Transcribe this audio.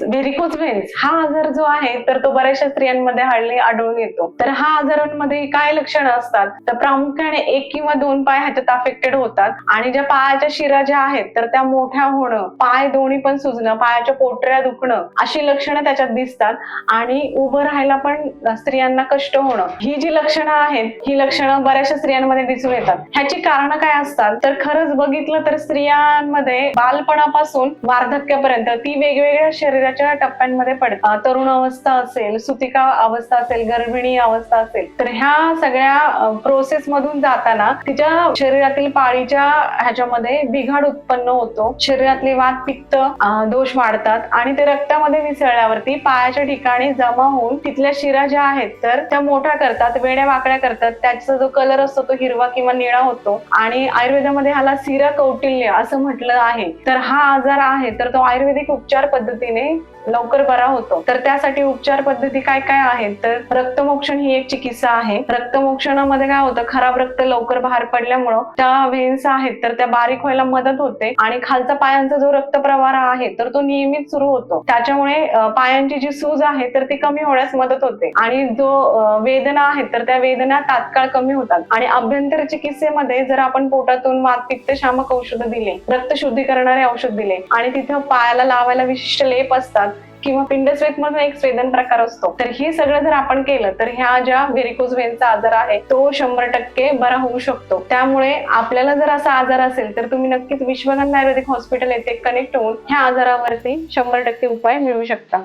Varicose व्हेन्स हा आजार जो आहे तर तो बऱ्याचशा स्त्रियांमध्ये हल्ली आढळून येतो. तर हा आजारांमध्ये काय लक्षणं असतात, तर प्रामुख्याने 1 किंवा 2 पाय ह्याच्यात अफेक्टेड होतात आणि ज्या पायाच्या शिरा ज्या आहेत तर त्या मोठ्या होणं, पाय दोन्ही पण सुजणं, पायाच्या पोटऱ्या दुखणं अशी लक्षणं त्याच्यात दिसतात आणि उभं राहायला पण स्त्रियांना कष्ट होणं, ही जी लक्षणं आहेत ही लक्षणं बऱ्याचशा स्त्रियांमध्ये दिसून येतात. ह्याची कारणं काय असतात, तर खरंच बघितलं तर स्त्रियांमध्ये बालपणापासून वार्धक्यापर्यंत ती वेगवेगळ्या शरीराच्या टप्प्यांमध्ये पडतात. तरुण अवस्था असेल, सुतिका अवस्था असेल, गर्भिणी अवस्था असेल, तर ह्या सगळ्या प्रोसेस मधून जाताना तिच्या शरीरातील पाळीच्या ह्याच्यामध्ये बिघाड उत्पन्न होतो. शरीरातले वात पित्त दोष वाढतात आणि ते रक्तामध्ये मिसळल्यावरती पायाच्या ठिकाणी जमा होऊन तिथल्या शिरा ज्या आहेत तर त्या मोठ्या करतात, वेड्या वाकड्या करतात. त्याचा जो कलर असतो तो हिरवा किंवा निळा होतो आणि आयुर्वेदामध्ये ह्याला सिरा कौटिल्य असं म्हटलं आहे. तर हा आजार आहे तर तो आयुर्वेदिक उपचार पद्धतीने लवकर बरा होतो. तर त्यासाठी उपचार पद्धती काय काय आहेत, तर रक्तमोक्षण ही एक चिकित्सा आहे. रक्तमोक्षणामध्ये काय होतं, खराब रक्त लवकर बाहेर पडल्यामुळं त्या व्हेन्स आहेत तर त्या बारीक व्हायला मदत होते आणि खालचा पायांचा जो रक्तप्रवाह आहे तर तो नियमित सुरू होतो. त्याच्यामुळे पायांची जी सूज आहे तर ती कमी होण्यास मदत होते आणि जो वेदना आहेत तर त्या वेदना तात्काळ कमी होतात. आणि अभ्यंतर चिकित्सेमध्ये जर आपण पोटातून वात पित्त शामक औषध दिले, रक्त शुद्धी करणारे औषध दिले आणि तिथं पायाला लावायला विशिष्ट लेप असतात किंवा पिंडस्वेद मधून एक स्वेदन प्रकार असतो, तर हे सगळं जर आपण केलं तर ह्या ज्या व्हेरिकोज व्हेन्सचा आजार आहे तो 100% बरा होऊ शकतो. त्यामुळे आपल्याला जर असा आजार असेल तर तुम्ही नक्कीच विश्वगंधा आयुर्वेदिक हॉस्पिटल येथे कनेक्ट होऊन ह्या आजारावरती 100% उपाय मिळवू शकता.